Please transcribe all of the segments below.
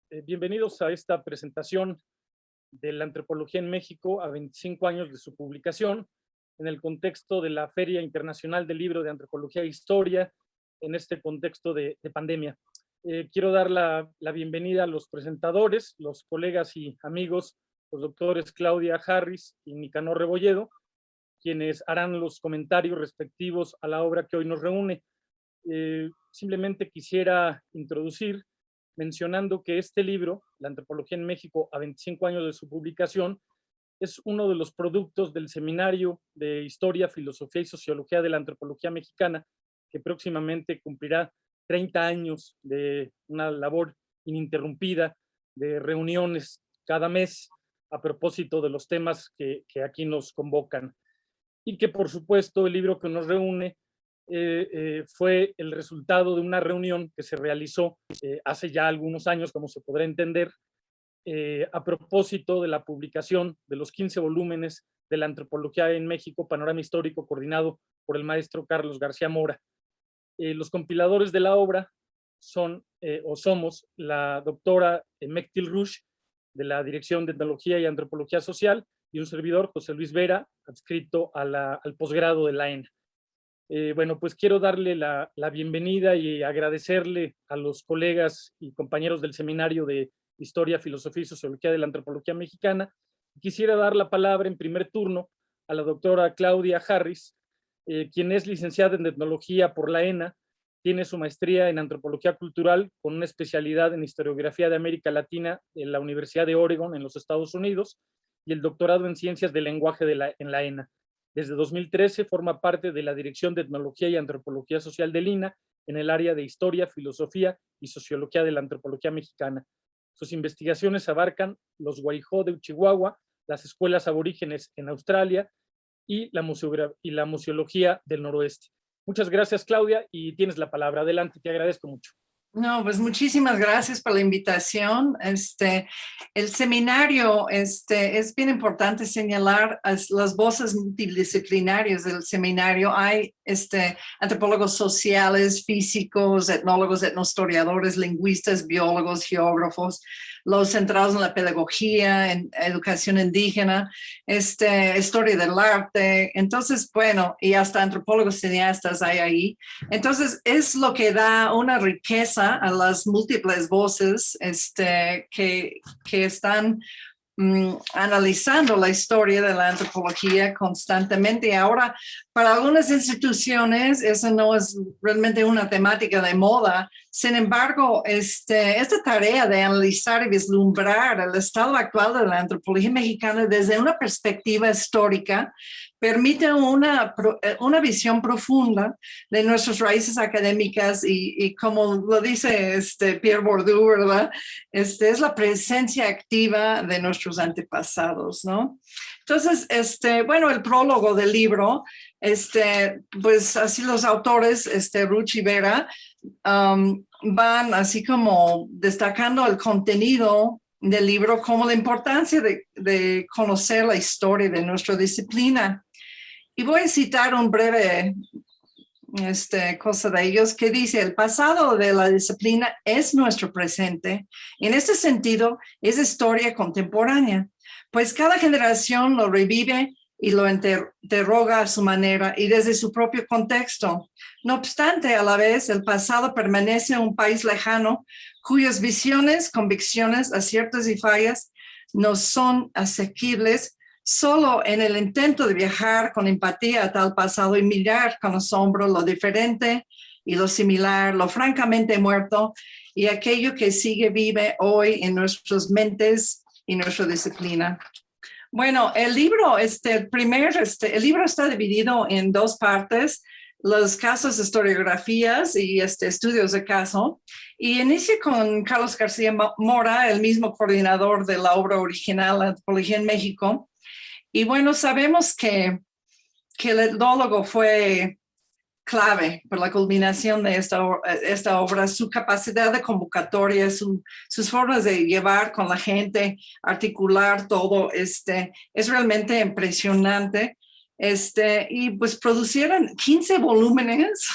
Bienvenidos a esta presentación de la antropología en México a 25 años de su publicación, en el contexto de la Feria Internacional del Libro de Antropología e Historia, en este contexto de pandemia. Quiero dar la bienvenida a los presentadores, los colegas y amigos, los doctores Claudia Harris y Nicanor Rebolledo, quienes harán los comentarios respectivos a la obra que hoy nos reúne. Simplemente quisiera introducir mencionando que este libro, La Antropología en México a 25 años de su publicación, es uno de los productos del Seminario de Historia, Filosofía y Sociología de la Antropología Mexicana, que próximamente cumplirá 30 años de una labor ininterrumpida de reuniones cada mes a propósito de los temas que aquí nos convocan. Y que, por supuesto, el libro que nos reúne fue el resultado de una reunión que se realizó hace ya algunos años, como se podrá entender, a propósito de la publicación de los 15 volúmenes de la Antropología en México, Panorama Histórico, coordinado por el maestro Carlos García Mora. Los compiladores de la obra son o somos la doctora Mectil Rush, de la Dirección de Etnología y Antropología Social, y un servidor, José Luis Vera, adscrito al posgrado de la ENA. Bueno, pues quiero darle la bienvenida y agradecerle a los colegas y compañeros del Seminario de Historia, Filosofía y Sociología de la Antropología Mexicana. Quisiera dar la palabra en primer turno a la doctora Claudia Harris, quien es licenciada en Etnología por la ENA, tiene su maestría en Antropología Cultural con una especialidad en Historiografía de América Latina en la Universidad de Oregon en los Estados Unidos y el doctorado en Ciencias del Lenguaje en la ENA. Desde 2013 forma parte de la Dirección de Etnología y Antropología Social del INAH en el área de Historia, Filosofía y Sociología de la Antropología Mexicana. Sus investigaciones abarcan los Guaijó de Chihuahua, las escuelas aborígenes en Australia y la museología del noroeste. Muchas gracias, Claudia, y tienes la palabra. Adelante, te agradezco mucho. No, pues muchísimas gracias por la invitación. El seminario, es bien importante señalar las voces multidisciplinarias del seminario. Hay antropólogos sociales, físicos, etnólogos, etnohistoriadores, lingüistas, biólogos, geógrafos, los centrados en la pedagogía, en educación indígena, historia del arte. Entonces, bueno, y hasta antropólogos cineastas hay ahí. Entonces, es lo que da una riqueza a las múltiples voces que están analizando la historia de la antropología constantemente. Ahora, para algunas instituciones, eso no es realmente una temática de moda. Sin embargo, esta tarea de analizar y vislumbrar el estado actual de la antropología mexicana desde una perspectiva histórica permite una visión profunda de nuestras raíces académicas y como lo dice Pierre Bourdieu, ¿verdad? Es la presencia activa de nuestros antepasados, ¿no? Entonces, bueno, el prólogo del libro, pues así los autores, Ruch y Vera, van así como destacando el contenido del libro como la importancia de conocer la historia de nuestra disciplina. Y voy a citar un breve cosa de ellos que dice: el pasado de la disciplina es nuestro presente. En este sentido, es historia contemporánea, pues cada generación lo revive y lo interroga a su manera y desde su propio contexto. No obstante, a la vez, el pasado permanece un país lejano cuyas visiones, convicciones, aciertos y fallas no son asequibles solo en el intento de viajar con empatía a tal pasado y mirar con asombro lo diferente y lo similar, lo francamente muerto y aquello que sigue vive hoy en nuestras mentes y nuestra disciplina. Bueno, el libro, el libro está dividido en dos partes: los casos, historiografías y estudios de caso. Y inicia con Carlos García Mora, el mismo coordinador de la obra original, La Antropología en México. Y bueno, sabemos que el etnólogo fue clave por la culminación de esta obra, su capacidad de convocatoria, sus formas de llevar con la gente, articular todo, es realmente impresionante. Y pues producieron 15 volúmenes,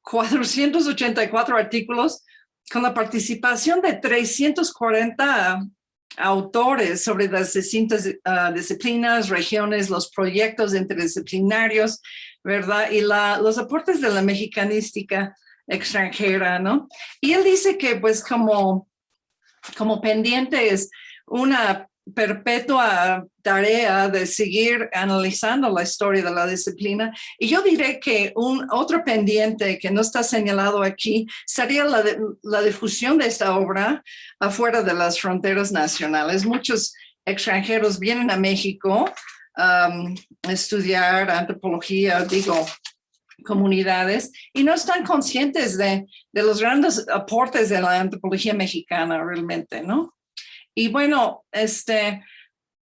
484 artículos, con la participación de 340 autores sobre las distintas disciplinas, regiones, los proyectos interdisciplinarios, ¿verdad? Y los aportes de la mexicanística extranjera, ¿no? Y él dice que pues como pendiente es una perpetua tarea de seguir analizando la historia de la disciplina. Y yo diré que otro pendiente que no está señalado aquí sería la difusión de esta obra afuera de las fronteras nacionales. Muchos extranjeros vienen a México a estudiar antropología, comunidades, y no están conscientes de los aportes de la antropología mexicana realmente, ¿no? Y bueno,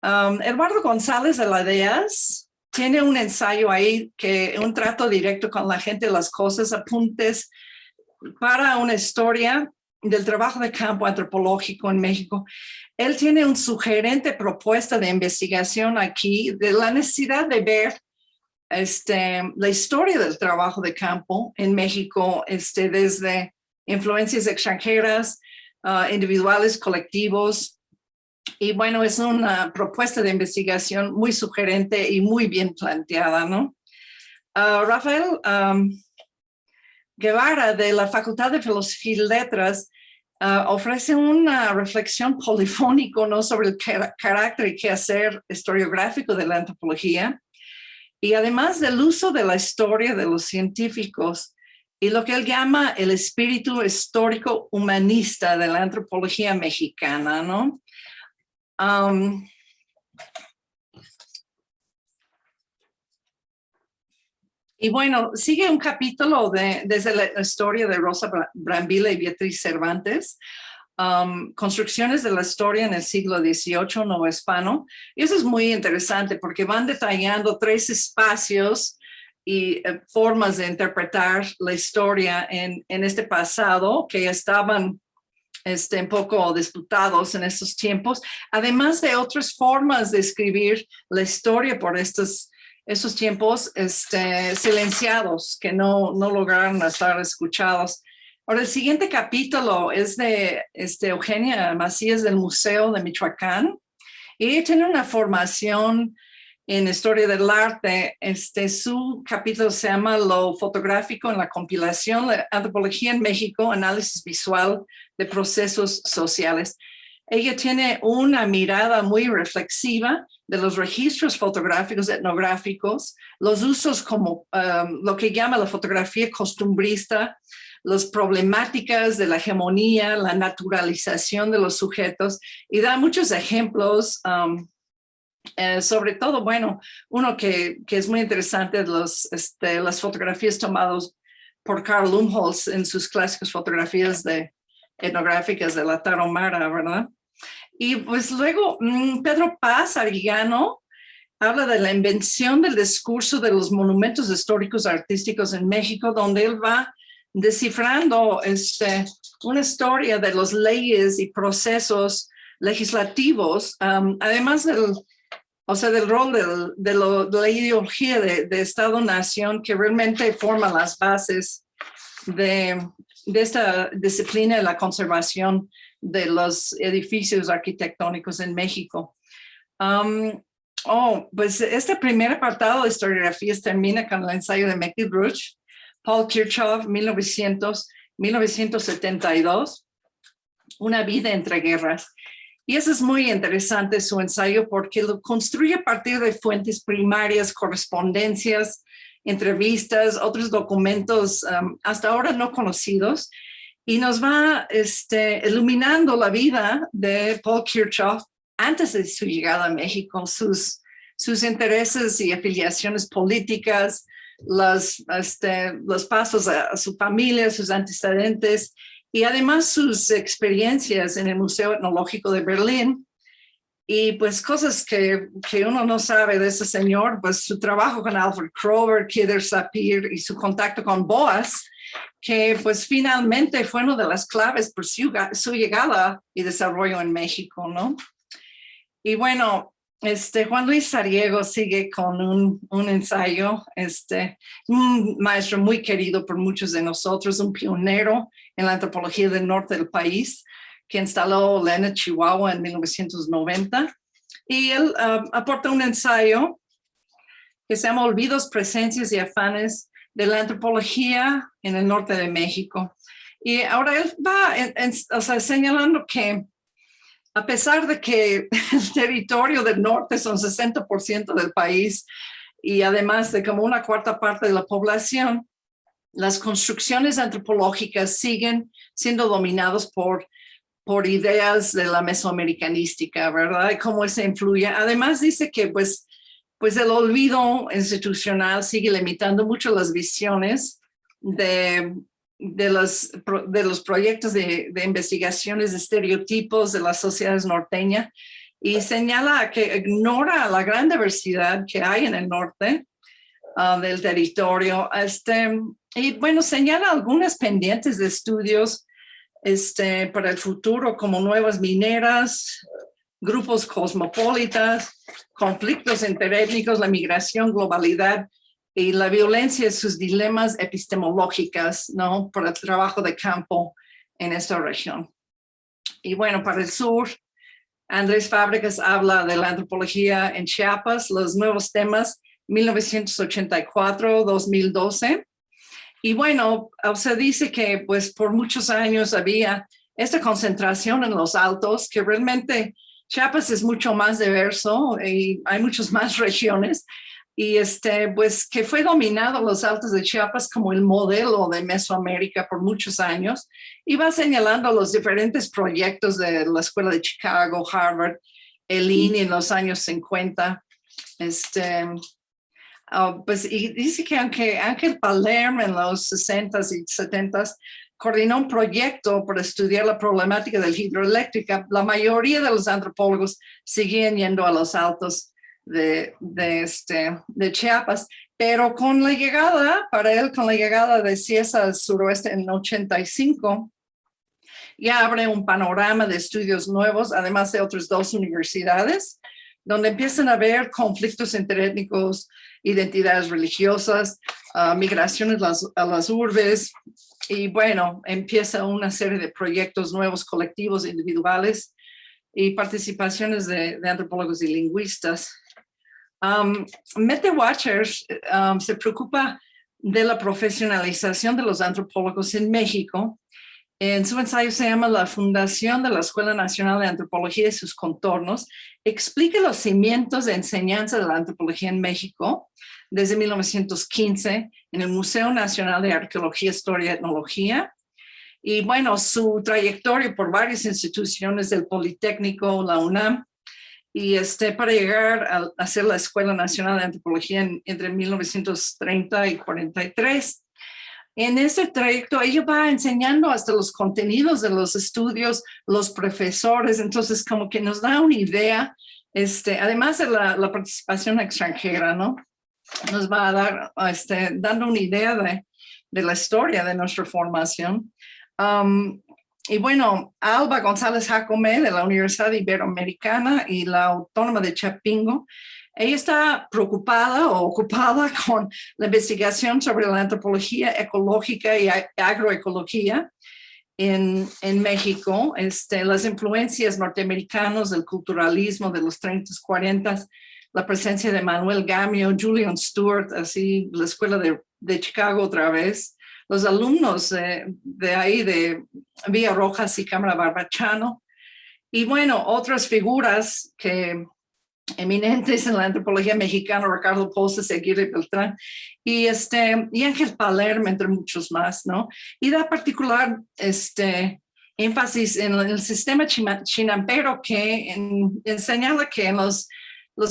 Eduardo González de la DEAS tiene un ensayo ahí, un trato directo con la gente, las cosas, apuntes para una historia del trabajo de campo antropológico en México. Él tiene una sugerente propuesta de investigación aquí de la necesidad de ver la historia del trabajo de campo en México, desde influencias extranjeras, individuales, colectivos. Y bueno, es una propuesta de investigación muy sugerente y muy bien planteada, ¿no? Rafael Guevara, de la Facultad de Filosofía y Letras, ofrece una reflexión polifónica, ¿no?, sobre el carácter y quehacer historiográfico de la antropología, y además del uso de la historia de los científicos y lo que él llama el espíritu histórico humanista de la antropología mexicana, ¿no? Y bueno, sigue un capítulo desde la historia de Rosa Brambila y Beatriz Cervantes, construcciones de la historia en el siglo XVIII novohispano. Y eso es muy interesante porque van detallando 3 espacios y formas de interpretar la historia en este pasado que estaban un poco disputados en estos tiempos, además de otras formas de escribir la historia por estos tiempos silenciados, que no lograron estar escuchados. Ahora, el siguiente capítulo es de Eugenia Macías del Museo de Michoacán, y ella tiene una formación en historia del arte. Su capítulo se llama Lo fotográfico en la compilación de antropología en México, análisis visual de procesos sociales. Ella tiene una mirada muy reflexiva de los registros fotográficos etnográficos, los usos como lo que llama la fotografía costumbrista, las problemáticas de la hegemonía, la naturalización de los sujetos, y da muchos ejemplos. Sobre todo, bueno, uno que es muy interesante, las fotografías tomadas por Carl Lumholtz en sus clásicas fotografías etnográficas de la Tarahumara, ¿verdad? Y pues luego Pedro Paz Arellano habla de la invención del discurso de los monumentos históricos artísticos en México, donde él va descifrando una historia de las leyes y procesos legislativos, además del rol de la ideología de Estado-Nación, que realmente forma las bases de esta disciplina de la conservación de los edificios arquitectónicos en México. Pues este primer apartado de historiografías termina con el ensayo de McDibruch, Paul Kirchhoff, 1972, Una vida entre guerras. Y eso es muy interesante, su ensayo, porque lo construye a partir de fuentes primarias, correspondencias, entrevistas, otros documentos hasta ahora no conocidos, y nos va iluminando la vida de Paul Kirchhoff antes de su llegada a México, sus intereses y afiliaciones políticas, los pasos a su familia, sus antecedentes, y además sus experiencias en el Museo Etnológico de Berlín. Y pues cosas que uno no sabe de ese señor, pues su trabajo con Alfred Kroeber, Kidder Sapir y su contacto con Boas, que pues finalmente fue una de las claves por su llegada y desarrollo en México, ¿no? Y bueno, Juan Luis Sariego sigue con un ensayo, un maestro muy querido por muchos de nosotros, un pionero en la antropología del norte del país, que instaló Lena, Chihuahua en 1990. Y él aporta un ensayo que se llama Olvidos, Presencias y Afanes de la Antropología en el Norte de México. Y ahora él va señalando que a pesar de que el territorio del norte son 60% del país y además de como una cuarta parte de la población, las construcciones antropológicas siguen siendo dominadas por ideas de la mesoamericanística, ¿verdad? Y cómo eso influye. Además dice que pues el olvido institucional sigue limitando mucho las visiones de los proyectos de investigaciones de estereotipos de las sociedades norteñas y señala que ignora la gran diversidad que hay en el norte del territorio. Y bueno, señala algunas pendientes de estudios para el futuro, como nuevas mineras, grupos cosmopolitas, conflictos interétnicos, la migración, globalidad y la violencia y sus dilemas epistemológicas, ¿no? Por el trabajo de campo en esta región. Y bueno, para el sur, Andrés Fábregas habla de la antropología en Chiapas, los nuevos temas 1984-2012. Y bueno, se dice que pues por muchos años había esta concentración en los altos, que realmente Chiapas es mucho más diverso y hay muchas más regiones. Y pues que fue dominado los altos de Chiapas como el modelo de Mesoamérica por muchos años, y va señalando los diferentes proyectos de la Escuela de Chicago, Harvard, el INI en los años 50. Pues, y dice que Ángel Palermo en los 60s y 70s coordinó un proyecto para estudiar la problemática de la hidroeléctrica. La mayoría de los antropólogos siguen yendo a los altos de Chiapas, pero con la llegada de Ciesa al suroeste en 85, ya abre un panorama de estudios nuevos, además de otras 2 universidades, donde empiezan a haber conflictos interétnicos, identidades religiosas, migraciones a las urbes, y bueno, empieza una serie de proyectos nuevos, colectivos, individuales, y participaciones de antropólogos y lingüistas. Mete Watchers se preocupa de la profesionalización de los antropólogos en México. En su ensayo se llama La Fundación de la Escuela Nacional de Antropología y sus contornos. Explica los cimientos de enseñanza de la antropología en México desde 1915 en el Museo Nacional de Arqueología, Historia y Etnología. Y bueno, su trayectoria por varias instituciones del Politécnico, la UNAM, y para llegar a hacer la Escuela Nacional de Antropología entre 1930 y 43. En este trayecto ella va enseñando hasta los contenidos de los estudios, los profesores, entonces como que nos da una idea, además de la participación extranjera, ¿no? Nos va a dar, dando una idea de la historia de nuestra formación. Y bueno, Alba González Jacome de la Universidad Iberoamericana y la Autónoma de Chapingo, ella está preocupada o ocupada con la investigación sobre la antropología ecológica y agroecología en México, las influencias norteamericanas del culturalismo de los 30s, 40s, la presencia de Manuel Gamio, Julian Stewart, así la Escuela de Chicago otra vez, los alumnos de ahí, de Villa Rojas y Cámara Barbachano, y bueno, otras figuras eminentes en la antropología mexicana, Ricardo Pozas, Aguirre Beltrán, y Ángel Palermo, entre muchos más, ¿no? Y da particular énfasis en el sistema chinampero, que señala que en los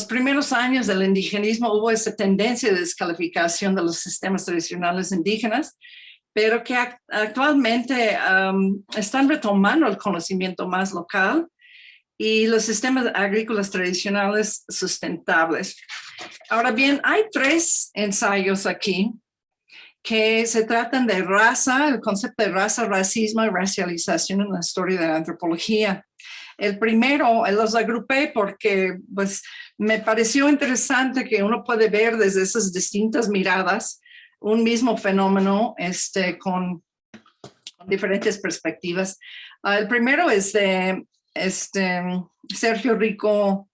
primeros años del indigenismo hubo esa tendencia de descalificación de los sistemas tradicionales indígenas, pero que actualmente están retomando el conocimiento más local y los sistemas agrícolas tradicionales sustentables. Ahora bien, hay 3 ensayos aquí que se tratan de raza, el concepto de raza, racismo y racialización en la historia de la antropología. El primero, los agrupé porque pues, me pareció interesante que uno puede ver desde esas distintas miradas un mismo fenómeno con diferentes perspectivas. El primero es de Sergio Rico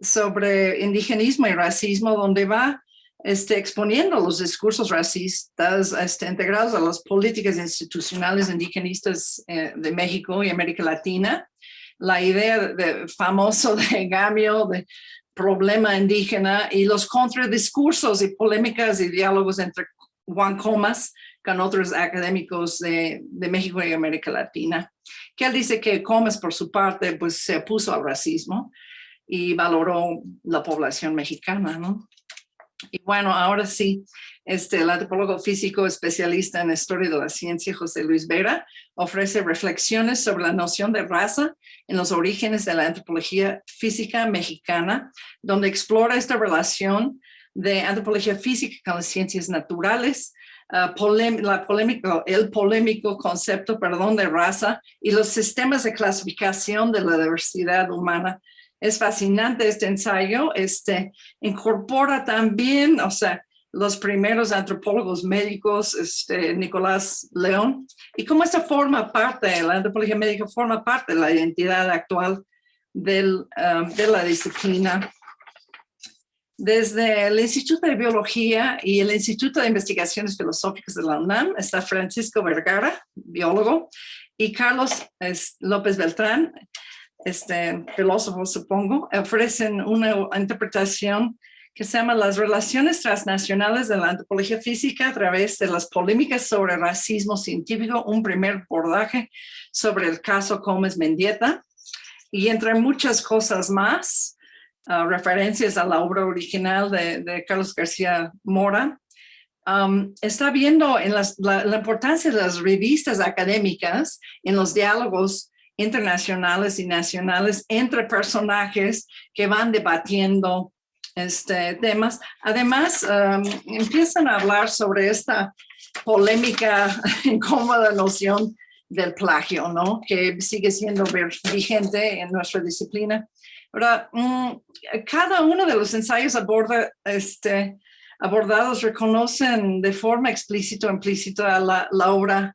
sobre indigenismo y racismo, donde va exponiendo los discursos racistas integrados a las políticas institucionales indigenistas de México y América Latina. La idea famoso de Gamio, de problema indígena, y los contradiscursos y polémicas y diálogos entre Juan Comas con otros académicos de México y América Latina, que él dice que Comas, por su parte, pues se opuso al racismo y valoró la población mexicana, ¿no? Y bueno, ahora sí, el antropólogo físico especialista en historia de la ciencia, José Luis Vera, ofrece reflexiones sobre la noción de raza en los orígenes de la antropología física mexicana, donde explora esta relación de antropología física con las ciencias naturales, el polémico concepto, de raza y los sistemas de clasificación de la diversidad humana. Es fascinante este ensayo, incorpora también, los primeros antropólogos médicos, Nicolás León, y cómo esta forma parte, la antropología médica forma parte de la identidad actual de la disciplina. Desde el Instituto de Biología y el Instituto de Investigaciones Filosóficas de la UNAM está Francisco Vergara, biólogo, y Carlos López Beltrán, filósofo, supongo, ofrecen una interpretación que se llama Las relaciones transnacionales de la antropología física a través de las polémicas sobre racismo científico, un primer abordaje sobre el caso Gómez Mendieta, y entre muchas cosas más, referencias a la obra original de Carlos García Mora. Está viendo en la importancia de las revistas académicas en los diálogos internacionales y nacionales entre personajes que van debatiendo temas. Además, empiezan a hablar sobre esta polémica, incómoda noción del plagio, ¿no? Que sigue siendo vigente en nuestra disciplina. Ahora, cada uno de los ensayos abordados reconocen de forma explícita o implícita la obra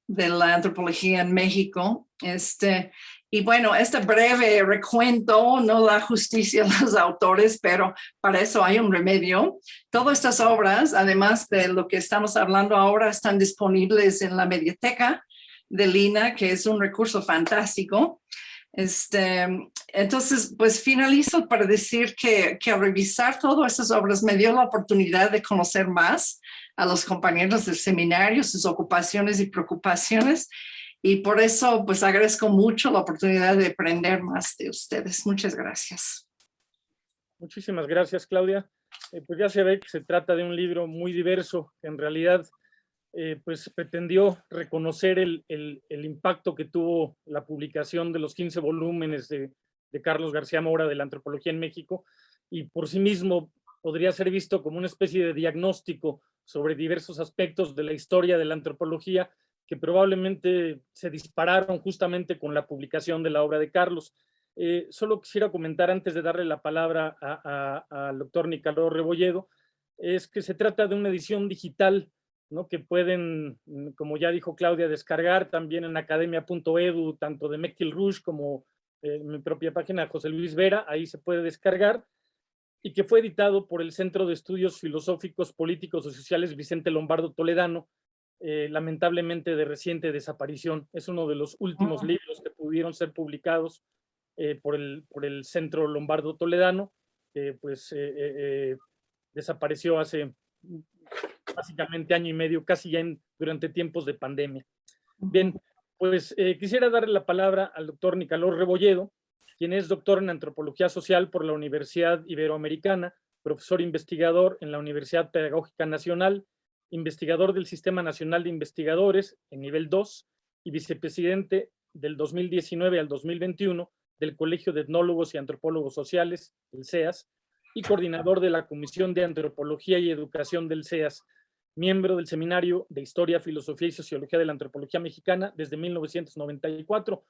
de la antropología en México. Y bueno, este breve recuento no da justicia a los autores, pero para eso hay un remedio. Todas estas obras, además de lo que estamos hablando ahora, están disponibles en la Mediateca de Lina, que es un recurso fantástico. Entonces, pues finalizo para decir que al revisar todas esas obras me dio la oportunidad de conocer más a los compañeros del seminario, sus ocupaciones y preocupaciones, y por eso pues agradezco mucho la oportunidad de aprender más de ustedes. Muchas gracias. Muchísimas gracias, Claudia. Pues ya se ve que se trata de un libro muy diverso, que en realidad pues pretendió reconocer el impacto que tuvo la publicación de los 15 volúmenes de Carlos García Mora de la antropología en México, y por sí mismo podría ser visto como una especie de diagnóstico sobre diversos aspectos de la historia de la antropología que probablemente se dispararon justamente con la publicación de la obra de Carlos. Solo quisiera comentar antes de darle la palabra al doctor Nicanor Rebolledo, es que se trata de una edición digital, ¿no? Que pueden, como ya dijo Claudia, descargar también en academia.edu, tanto de Mektil Rush como en mi propia página José Luis Vera, ahí se puede descargar, y que fue editado por el Centro de Estudios Filosóficos, Políticos y Sociales Vicente Lombardo Toledano, lamentablemente de reciente desaparición. Es uno de los últimos libros que pudieron ser publicados por el Centro Lombardo Toledano, que pues desapareció hace básicamente año y medio, casi ya durante tiempos de pandemia. Bien, pues quisiera darle la palabra al doctor Nicanor Rebolledo, quien es doctor en Antropología Social por la Universidad Iberoamericana, profesor investigador en la Universidad Pedagógica Nacional, investigador del Sistema Nacional de Investigadores en nivel 2 y vicepresidente del 2019 al 2021 del Colegio de Etnólogos y Antropólogos Sociales, el CEAS, y coordinador de la Comisión de Antropología y Educación del CEAS, miembro del Seminario de Historia, Filosofía y Sociología de la Antropología Mexicana desde 1994.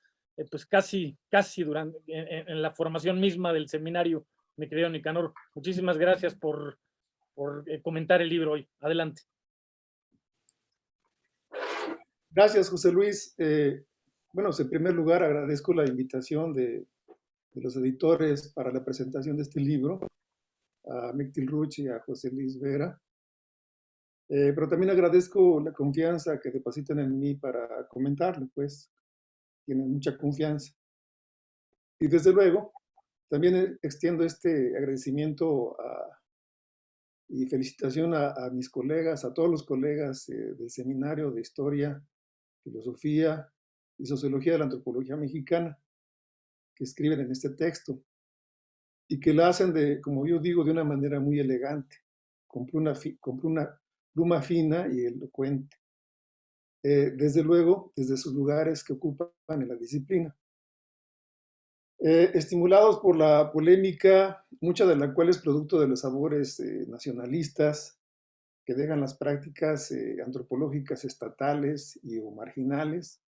pues casi durante, en la formación misma del seminario, mi querido Nicanor. Muchísimas gracias por comentar el libro hoy. Adelante. Gracias, José Luis. Bueno, en primer lugar agradezco la invitación de los editores para la presentación de este libro, a Mectil Ruch y a José Luis Vera. Pero también agradezco la confianza que depositan en mí para comentarlo, pues tienen mucha confianza. Y desde luego, también extiendo este agradecimiento y felicitación a mis colegas, a todos los colegas del Seminario de Historia, Filosofía y Sociología de la Antropología Mexicana, que escriben en este texto y que la hacen, como yo digo, de una manera muy elegante, con una pluma fina y elocuente. Desde luego, desde sus lugares que ocupan en la disciplina. Estimulados por la polémica, mucha de la cual es producto de los sabores nacionalistas que dejan las prácticas antropológicas estatales o marginales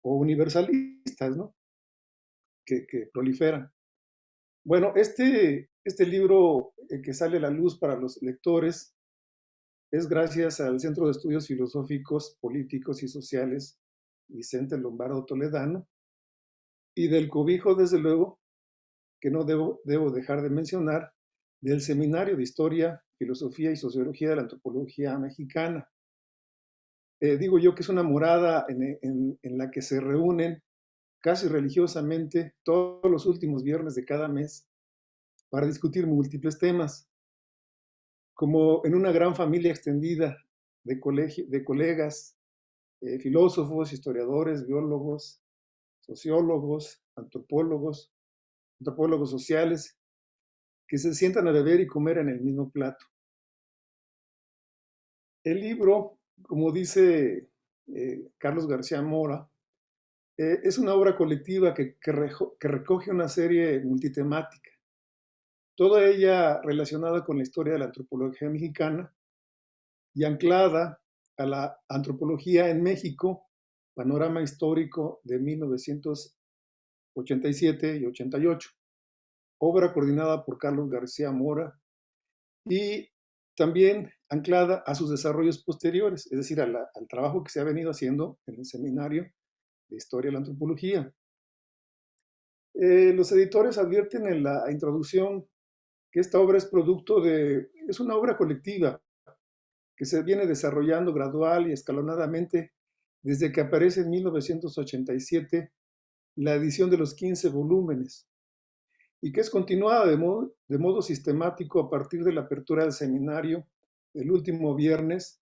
o universalistas, ¿no? que proliferan. Bueno, este libro que sale a la luz para los lectores es gracias al Centro de Estudios Filosóficos, Políticos y Sociales Vicente Lombardo Toledano y del cobijo, desde luego, que no debo dejar de mencionar, del Seminario de Historia, Filosofía y Sociología de la Antropología Mexicana. Digo yo que es una morada en la que se reúnen casi religiosamente todos los últimos viernes de cada mes para discutir múltiples temas, como en una gran familia extendida de colegas, filósofos, historiadores, biólogos, sociólogos, antropólogos sociales, que se sientan a beber y comer en el mismo plato. El libro, como dice Carlos García Mora, es una obra colectiva que recoge una serie multitemática, toda ella relacionada con la historia de la antropología mexicana y anclada a la antropología en México, panorama histórico de 1987 y 88, obra coordinada por Carlos García Mora y también anclada a sus desarrollos posteriores, es decir, al trabajo que se ha venido haciendo en el Seminario de Historia de la Antropología. Los editores advierten en la introducción que esta obra es es una obra colectiva que se viene desarrollando gradual y escalonadamente desde que aparece en 1987 la edición de los 15 volúmenes y que es continuada de modo sistemático a partir de la apertura del seminario el último viernes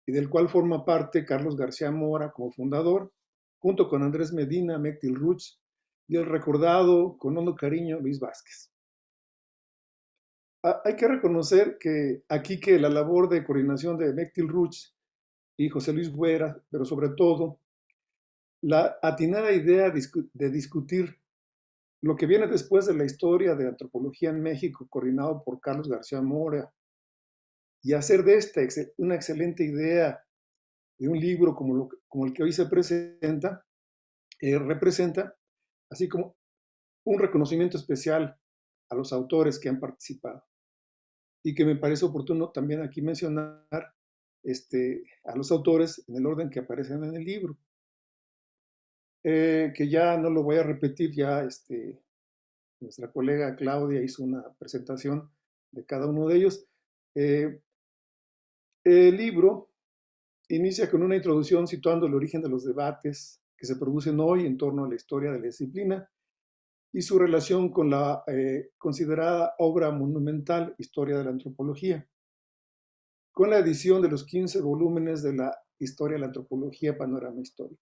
y del cual forma parte Carlos García Mora como fundador, junto con Andrés Medina, Mectil Ruch y el recordado con hondo cariño Luis Vázquez. Hay que reconocer que la labor de coordinación de Mectil Ruch y José Luis Buera, pero sobre todo la atinada idea de discutir lo que viene después de la historia de antropología en México, coordinado por Carlos García Mora, y hacer de esta una excelente idea de un libro como el que hoy se presenta, representa así como un reconocimiento especial a los autores que han participado. Y que me parece oportuno también aquí mencionar a los autores en el orden que aparecen en el libro. Que ya no lo voy a repetir, ya nuestra colega Claudia hizo una presentación de cada uno de ellos. El libro inicia con una introducción situando el origen de los debates que se producen hoy en torno a la historia de la disciplina y su relación con la considerada obra monumental Historia de la Antropología, con la edición de los 15 volúmenes de la Historia de la Antropología, Panorama Histórico.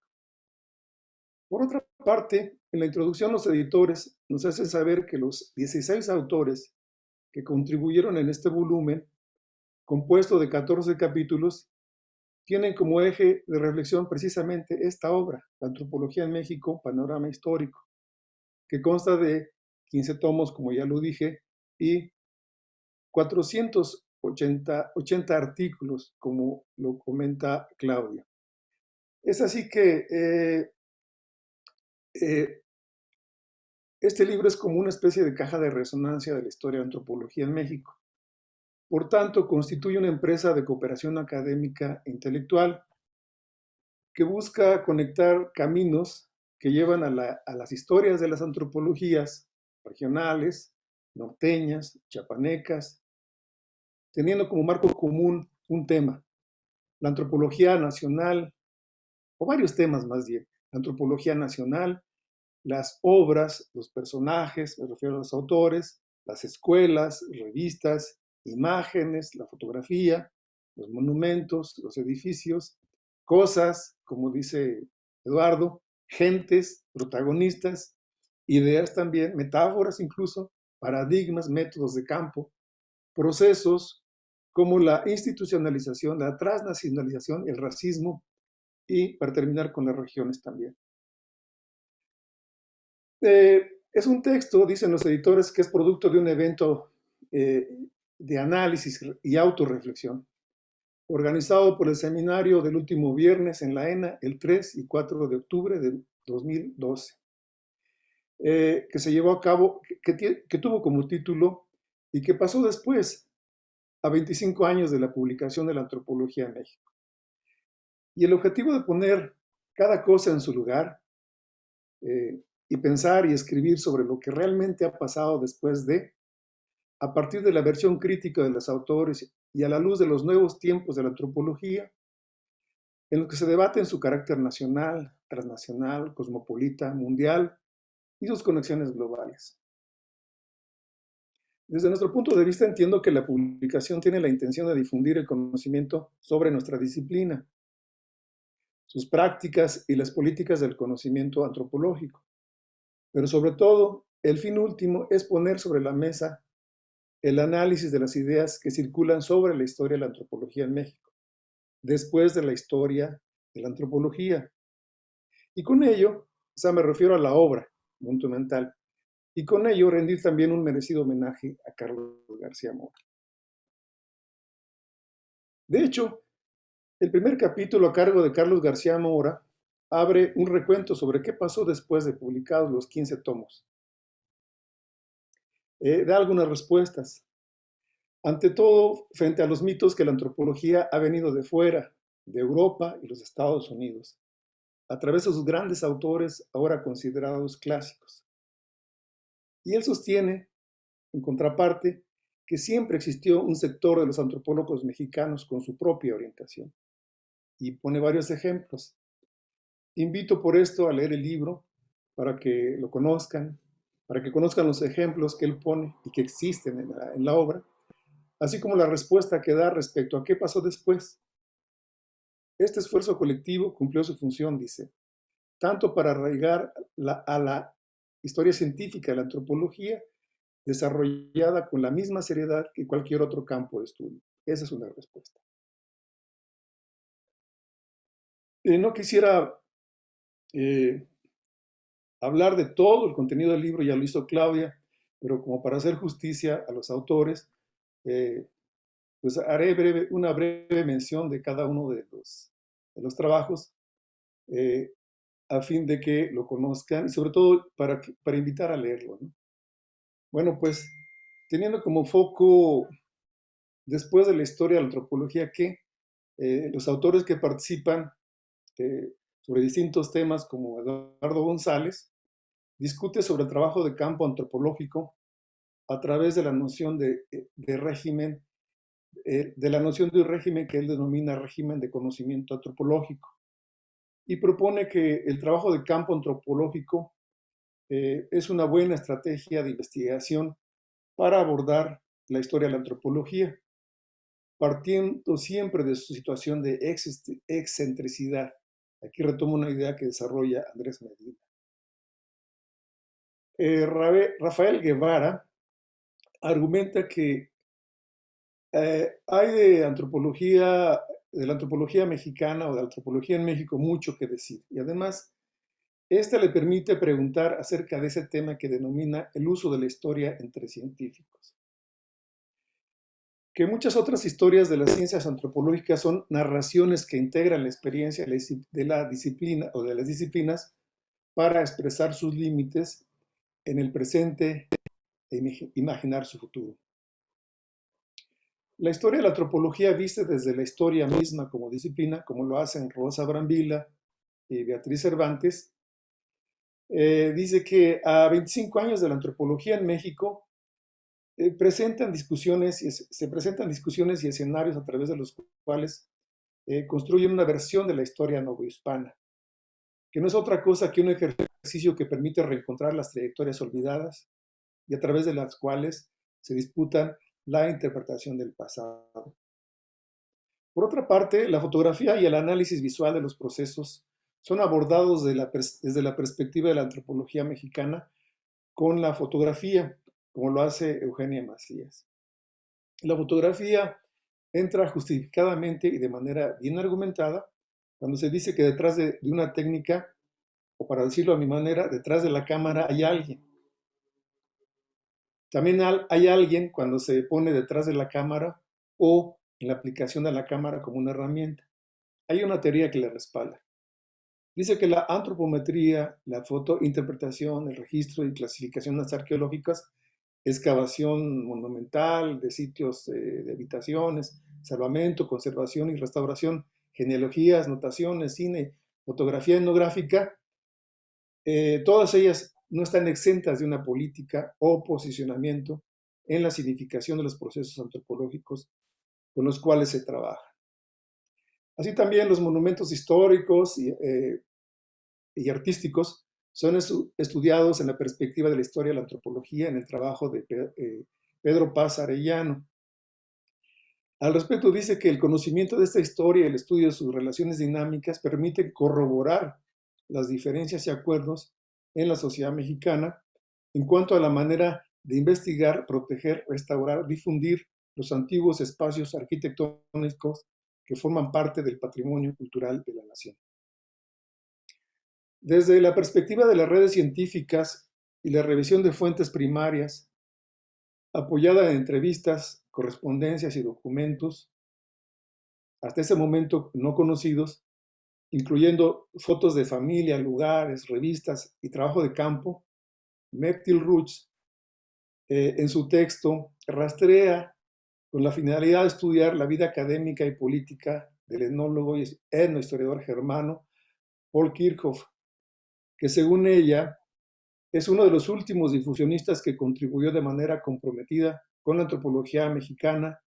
Por otra parte, en la introducción los editores nos hacen saber que los 16 autores que contribuyeron en este volumen, compuesto de 14 capítulos, tienen como eje de reflexión precisamente esta obra, La Antropología en México, Panorama Histórico, que consta de 15 tomos, como ya lo dije, y 480 artículos, como lo comenta Claudia. Es así que Eh, este libro es como una especie de caja de resonancia de la historia de antropología en México. Por tanto, constituye una empresa de cooperación académica e intelectual que busca conectar caminos que llevan a las historias de las antropologías regionales, norteñas, chiapanecas, teniendo como marco común un tema, la antropología nacional, o varios temas más bien, la antropología nacional, las obras, los personajes, me refiero a los autores, las escuelas, revistas, imágenes, la fotografía, los monumentos, los edificios, cosas, como dice Eduardo, gentes, protagonistas, ideas también, metáforas incluso, paradigmas, métodos de campo, procesos como la institucionalización, la transnacionalización, el racismo y para terminar con las regiones también. Es un texto, dicen los editores, que es producto de un evento de análisis y autorreflexión, organizado por el seminario del último viernes en la ENA, el 3 y 4 de octubre de 2012, que se llevó a cabo, que tuvo como título y que pasó después, a 25 años de la publicación de la Antropología en México. Y el objetivo de poner cada cosa en su lugar, y pensar y escribir sobre lo que realmente ha pasado después de, a partir de la versión crítica de los autores y a la luz de los nuevos tiempos de la antropología, en los que se debate en su carácter nacional, transnacional, cosmopolita, mundial y sus conexiones globales. Desde nuestro punto de vista, entiendo que la publicación tiene la intención de difundir el conocimiento sobre nuestra disciplina, sus prácticas y las políticas del conocimiento antropológico. Pero sobre todo, el fin último es poner sobre la mesa el análisis de las ideas que circulan sobre la historia de la antropología en México, después de la historia de la antropología. Y con ello, o sea, me refiero a la obra monumental, y con ello rendir también un merecido homenaje a Carlos García Mora. De hecho, el primer capítulo a cargo de Carlos García Mora abre un recuento sobre qué pasó después de publicados los 15 tomos. Da algunas respuestas. Ante todo, frente a los mitos que la antropología ha venido de fuera, de Europa y los Estados Unidos, a través de sus grandes autores ahora considerados clásicos. Y él sostiene, en contraparte, que siempre existió un sector de los antropólogos mexicanos con su propia orientación. Y pone varios ejemplos. Invito por esto a leer el libro para que lo conozcan, para que conozcan los ejemplos que él pone y que existen en la obra, así como la respuesta que da respecto a qué pasó después. Este esfuerzo colectivo cumplió su función, dice, tanto para arraigar a la historia científica de la antropología, desarrollada con la misma seriedad que cualquier otro campo de estudio. Esa es una respuesta. No quisiera hablar de todo el contenido del libro, ya lo hizo Claudia, pero como para hacer justicia a los autores, pues haré una breve mención de cada uno de los trabajos, a fin de que lo conozcan y sobre todo para invitar a leerlo, ¿no? Bueno, pues teniendo como foco, después de la historia de la antropología, que los autores que participan sobre distintos temas, como Eduardo González, discute sobre el trabajo de campo antropológico a través de la noción de régimen, de la noción de un régimen que él denomina régimen de conocimiento antropológico, y propone que el trabajo de campo antropológico es una buena estrategia de investigación para abordar la historia de la antropología, partiendo siempre de su situación de excentricidad. Aquí retomo una idea que desarrolla Andrés Medina. Rafael Guevara argumenta que hay de la antropología mexicana o de la antropología en México mucho que decir. Y además, esta le permite preguntar acerca de ese tema que denomina el uso de la historia entre científicos. Que muchas otras historias de las ciencias antropológicas son narraciones que integran la experiencia de la disciplina o de las disciplinas para expresar sus límites en el presente e imaginar su futuro. La historia de la antropología viste desde la historia misma como disciplina, como lo hacen Rosa Brambilla y Beatriz Cervantes, dice que a 25 años de la antropología en México se presentan discusiones y escenarios a través de los cuales construyen una versión de la historia novohispana, que no es otra cosa que un ejercicio que permite reencontrar las trayectorias olvidadas y a través de las cuales se disputan la interpretación del pasado. Por otra parte, la fotografía y el análisis visual de los procesos son abordados desde la perspectiva de la antropología mexicana con la fotografía, como lo hace Eugenia Macías. La fotografía entra justificadamente y de manera bien argumentada cuando se dice que detrás de una técnica, o para decirlo a mi manera, detrás de la cámara hay alguien. También hay alguien cuando se pone detrás de la cámara o en la aplicación de la cámara como una herramienta. Hay una teoría que le respalda. Dice que la antropometría, la fotointerpretación, el registro y clasificaciones arqueológicas, excavación monumental de sitios de habitaciones, salvamento, conservación y restauración, genealogías, notaciones, cine, fotografía etnográfica, todas ellas no están exentas de una política o posicionamiento en la significación de los procesos antropológicos con los cuales se trabaja. Así también los monumentos históricos y artísticos son estudiados en la perspectiva de la historia de la antropología en el trabajo de Pedro Paz Arellano. Al respecto dice que el conocimiento de esta historia y el estudio de sus relaciones dinámicas permite corroborar las diferencias y acuerdos en la sociedad mexicana en cuanto a la manera de investigar, proteger, restaurar, difundir los antiguos espacios arquitectónicos que forman parte del patrimonio cultural de la nación. Desde la perspectiva de las redes científicas y la revisión de fuentes primarias, apoyada en entrevistas, correspondencias y documentos, hasta ese momento no conocidos, incluyendo fotos de familia, lugares, revistas y trabajo de campo, Mechtil Ruch, en su texto, rastrea con la finalidad de estudiar la vida académica y política del etnólogo y etnohistoriador germano Paul Kirchhoff, que según ella es uno de los últimos difusionistas que contribuyó de manera comprometida con la antropología mexicana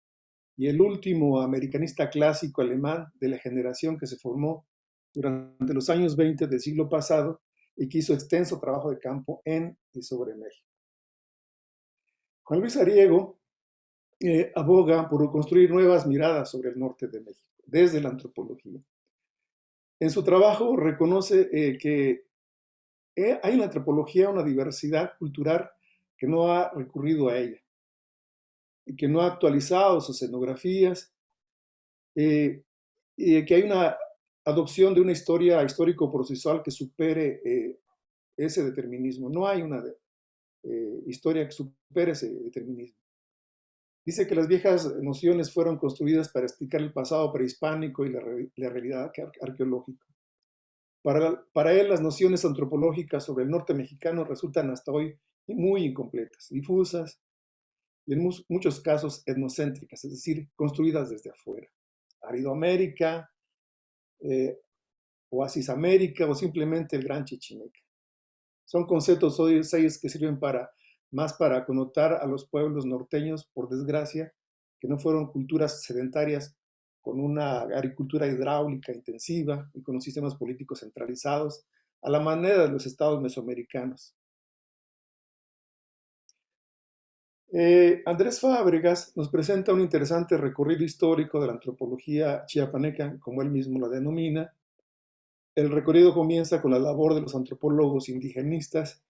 y el último americanista clásico alemán de la generación que se formó durante los años 20 del siglo pasado y que hizo extenso trabajo de campo en y sobre México. Juan Luis Arriego aboga por construir nuevas miradas sobre el norte de México, desde la antropología. En su trabajo reconoce que hay en la antropología una diversidad cultural que no ha recurrido a ella, y que no ha actualizado sus etnografías, y que hay una adopción de una historia histórico-procesual que supere ese determinismo. No hay una historia que supere ese determinismo. Dice que las viejas nociones fueron construidas para explicar el pasado prehispánico y la realidad arqueológica. Para él, las nociones antropológicas sobre el norte mexicano resultan hasta hoy muy incompletas, difusas y en muchos casos etnocéntricas, es decir, construidas desde afuera. Aridoamérica, Oasis América o simplemente el Gran Chichimeca. Son conceptos hoy que sirven más para connotar a los pueblos norteños, por desgracia, que no fueron culturas sedentarias con una agricultura hidráulica intensiva y con los sistemas políticos centralizados, a la manera de los estados mesoamericanos. Andrés Fábregas nos presenta un interesante recorrido histórico de la antropología chiapaneca, como él mismo la denomina. El recorrido comienza con la labor de los antropólogos indigenistas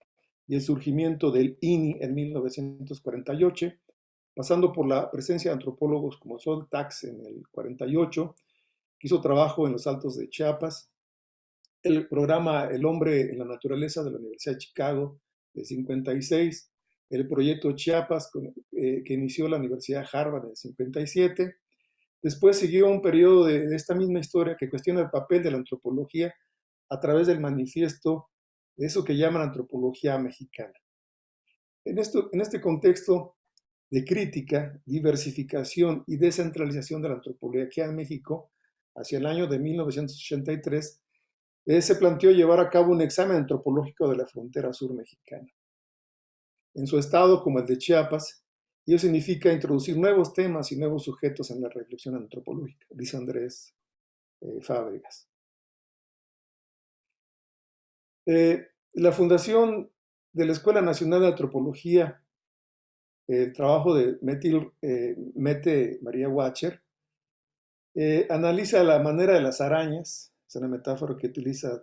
y el surgimiento del INI en 1948, pasando por la presencia de antropólogos como Sol Tax en el 48, que hizo trabajo en los Altos de Chiapas, el programa El Hombre en la Naturaleza de la Universidad de Chicago del 56, el proyecto Chiapas que inició la Universidad Harvard en el 57. Después siguió un periodo de esta misma historia que cuestiona el papel de la antropología a través del manifiesto de eso que llaman antropología mexicana. En este contexto de crítica, diversificación y descentralización de la antropología en México, hacia el año de 1983, se planteó llevar a cabo un examen antropológico de la frontera sur mexicana. En su estado, como el de Chiapas, ello significa introducir nuevos temas y nuevos sujetos en la reflexión antropológica, dice Andrés Fábregas. La fundación de la Escuela Nacional de Antropología, el trabajo de Mette María Wacher, analiza la manera de las arañas, es una metáfora que utiliza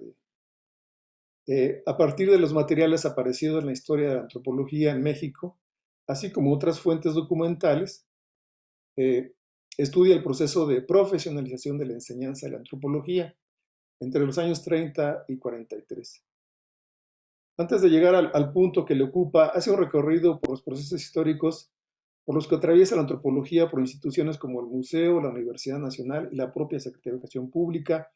a partir de los materiales aparecidos en la historia de la antropología en México, así como otras fuentes documentales, estudia el proceso de profesionalización de la enseñanza de la antropología entre los años 30 y 43. Antes de llegar al punto que le ocupa, hace un recorrido por los procesos históricos por los que atraviesa la antropología por instituciones como el Museo, la Universidad Nacional y la propia Secretaría de Educación Pública,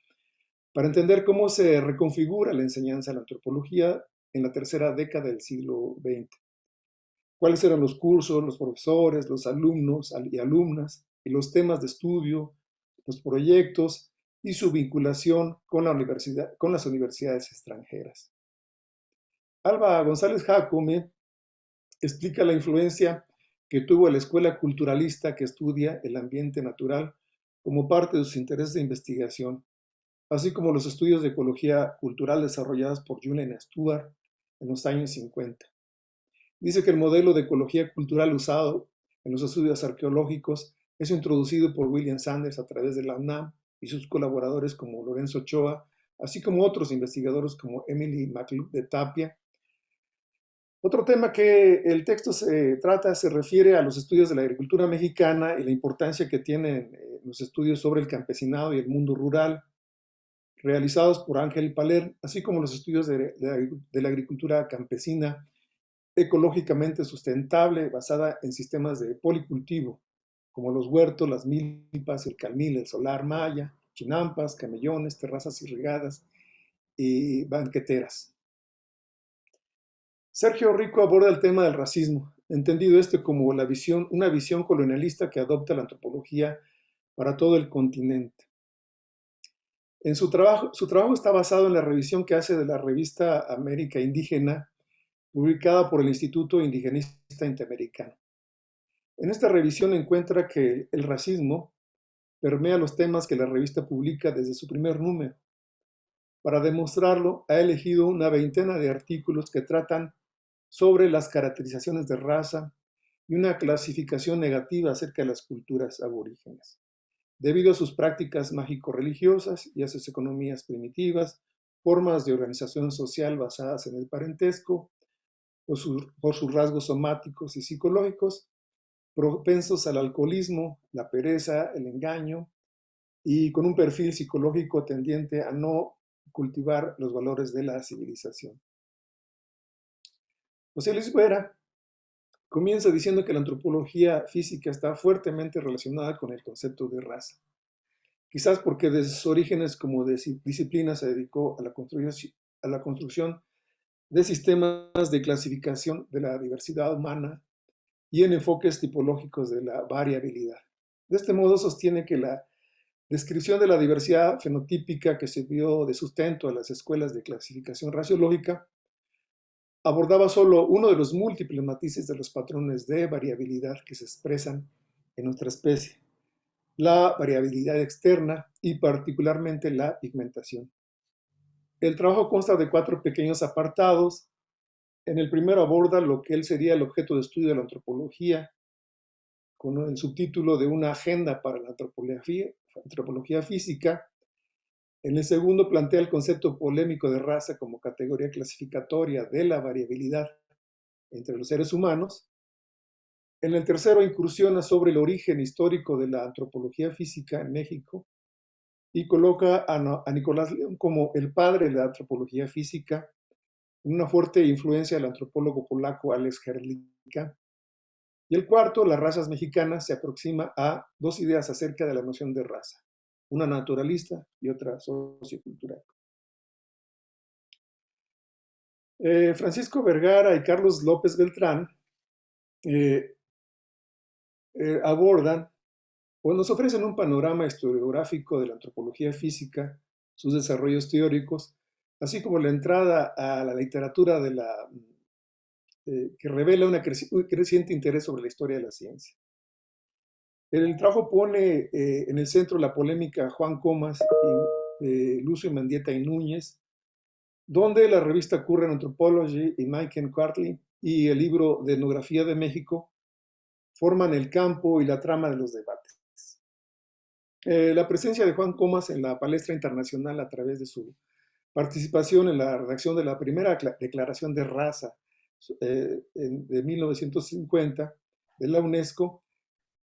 para entender cómo se reconfigura la enseñanza de la antropología en la tercera década del siglo XX. Cuáles eran los cursos, los profesores, los alumnos y alumnas, y los temas de estudio, los proyectos y su vinculación con las universidades extranjeras. Alba González Jácome explica la influencia que tuvo la escuela culturalista que estudia el ambiente natural como parte de sus intereses de investigación, así como los estudios de ecología cultural desarrollados por Julian Stewart en los años 50. Dice que el modelo de ecología cultural usado en los estudios arqueológicos es introducido por William Sanders a través de la UNAM y sus colaboradores como Lorenzo Ochoa, así como otros investigadores como Emily McLeod de Tapia. Otro tema que el texto se refiere a los estudios de la agricultura mexicana y la importancia que tienen los estudios sobre el campesinado y el mundo rural, realizados por Ángel Paler, así como los estudios de la agricultura campesina ecológicamente sustentable, basada en sistemas de policultivo, como los huertos, las milpas, el calmil, el solar maya, chinampas, camellones, terrazas irrigadas y banqueteras. Sergio Rico aborda el tema del racismo, entendido como una visión colonialista que adopta la antropología para todo el continente. Su trabajo está basado en la revisión que hace de la revista América Indígena, publicada por el Instituto Indigenista Interamericano. En esta revisión encuentra que el racismo permea los temas que la revista publica desde su primer número. Para demostrarlo, ha elegido una veintena de artículos que tratan sobre las caracterizaciones de raza y una clasificación negativa acerca de las culturas aborígenes, debido a sus prácticas mágico-religiosas y a sus economías primitivas, formas de organización social basadas en el parentesco, por sus rasgos somáticos y psicológicos, propensos al alcoholismo, la pereza, el engaño, y con un perfil psicológico tendiente a no cultivar los valores de la civilización. José Luis Vera comienza diciendo que la antropología física está fuertemente relacionada con el concepto de raza. Quizás porque desde sus orígenes como disciplina se dedicó a la construcción de sistemas de clasificación de la diversidad humana y en enfoques tipológicos de la variabilidad. De este modo sostiene que la descripción de la diversidad fenotípica que sirvió de sustento a las escuelas de clasificación raciológica abordaba solo uno de los múltiples matices de los patrones de variabilidad que se expresan en nuestra especie, la variabilidad externa y particularmente la pigmentación. El trabajo consta de 4 pequeños apartados. En el primero aborda lo que sería el objeto de estudio de la antropología, con el subtítulo de una agenda para la antropología física. En el segundo plantea el concepto polémico de raza como categoría clasificatoria de la variabilidad entre los seres humanos. En el tercero incursiona sobre el origen histórico de la antropología física en México y coloca a Nicolás León como el padre de la antropología física, una fuerte influencia del antropólogo polaco Alex Herlika. Y el cuarto, las razas mexicanas, se aproxima a 2 ideas acerca de la noción de raza, una naturalista y otra sociocultural. Francisco Vergara y Carlos López Beltrán abordan o nos ofrecen un panorama historiográfico de la antropología física, sus desarrollos teóricos, así como la entrada a la literatura que revela un creciente interés sobre la historia de la ciencia. El trabajo pone en el centro la polémica Juan Comas, Lucio Mendieta y Núñez, donde la revista Current Anthropology y Mike Cartley y el libro de Etnografía de México forman el campo y la trama de los debates. La presencia de Juan Comas en la palestra internacional a través de su participación en la redacción de la primera declaración de raza de 1950 de la UNESCO,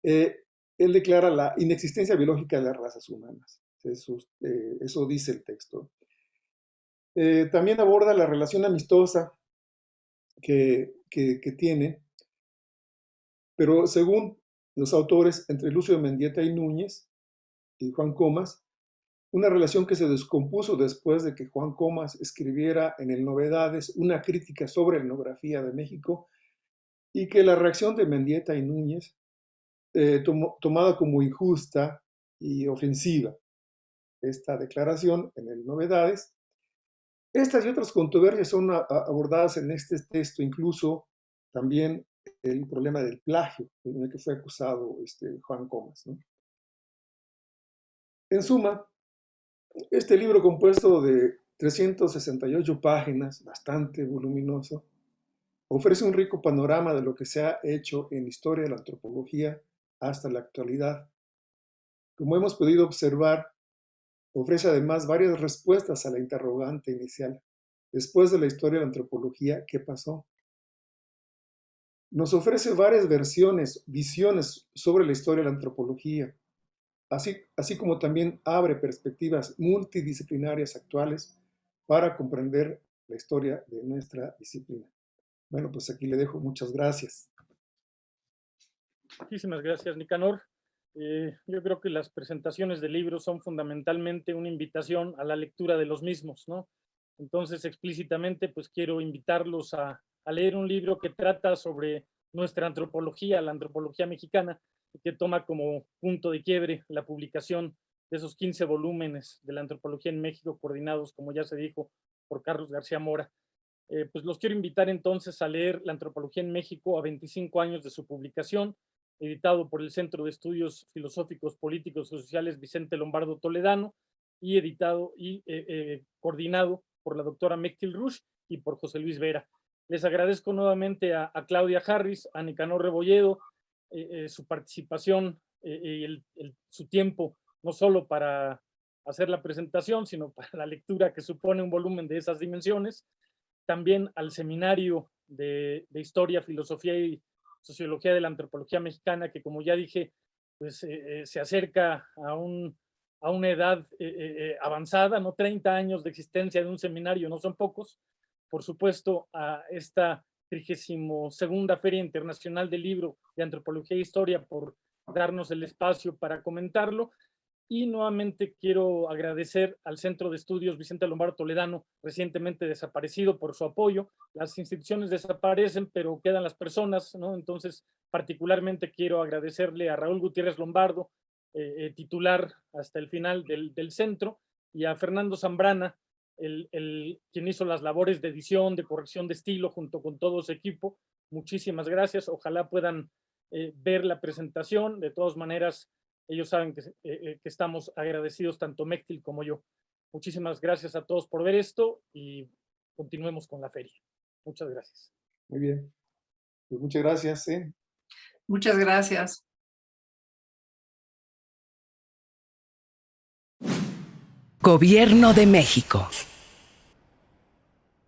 él declara la inexistencia biológica de las razas humanas. Eso dice el texto. También aborda la relación amistosa que tiene, pero según los autores, entre Lucio Mendieta y Núñez y Juan Comas, una relación que se descompuso después de que Juan Comas escribiera en el Novedades una crítica sobre la etnografía de México y que la reacción de Mendieta y Núñez, tomada como injusta y ofensiva, esta declaración en el Novedades. Estas y otras controversias son abordadas en este texto, incluso también el problema del plagio en el que fue acusado Juan Comas, ¿no? En suma, este libro compuesto de 368 páginas, bastante voluminoso, ofrece un rico panorama de lo que se ha hecho en historia de la antropología hasta la actualidad. Como hemos podido observar, ofrece además varias respuestas a la interrogante inicial. Después de la historia de la antropología, ¿qué pasó? Nos ofrece varias visiones sobre la historia de la antropología, así como también abre perspectivas multidisciplinarias actuales para comprender la historia de nuestra disciplina. Bueno, pues aquí le dejo. Muchas gracias. Muchísimas gracias, Nicanor. Yo creo que las presentaciones de libros son fundamentalmente una invitación a la lectura de los mismos, ¿no? Entonces, explícitamente, pues quiero invitarlos a leer un libro que trata sobre nuestra antropología, la antropología mexicana, que toma como punto de quiebre la publicación de esos 15 volúmenes de la antropología en México, coordinados, como ya se dijo, por Carlos García Mora. Pues los quiero invitar entonces a leer La antropología en México a 25 años de su publicación, editado por el Centro de Estudios Filosóficos, Políticos y Sociales Vicente Lombardo Toledano, y editado y coordinado por la doctora Mechtil Rush y por José Luis Vera. Les agradezco nuevamente a Claudia Harris, a Nicanor Rebolledo, su participación y su tiempo, no solo para hacer la presentación, sino para la lectura que supone un volumen de esas dimensiones. También al Seminario de Historia, Filosofía y Sociología de la Antropología Mexicana, que como ya dije, pues se acerca a una edad avanzada, ¿no? 30 años de existencia de un seminario no son pocos. Por supuesto, a esta 32ª Feria Internacional del Libro de Antropología e Historia por darnos el espacio para comentarlo. Y nuevamente quiero agradecer al Centro de Estudios Vicente Lombardo Toledano, recientemente desaparecido, por su apoyo. Las instituciones desaparecen, pero quedan las personas, ¿no? Entonces, particularmente quiero agradecerle a Raúl Gutiérrez Lombardo, titular hasta el final del centro, y a Fernando Zambrana, quien hizo las labores de edición, de corrección de estilo, junto con todo su equipo. Muchísimas gracias. Ojalá puedan ver la presentación. De todas maneras, ellos saben que estamos agradecidos, tanto Mechtil como yo. Muchísimas gracias a todos por ver esto y continuemos con la feria. Muchas gracias. Muy bien. Pues muchas gracias. Muchas gracias. Gobierno de México.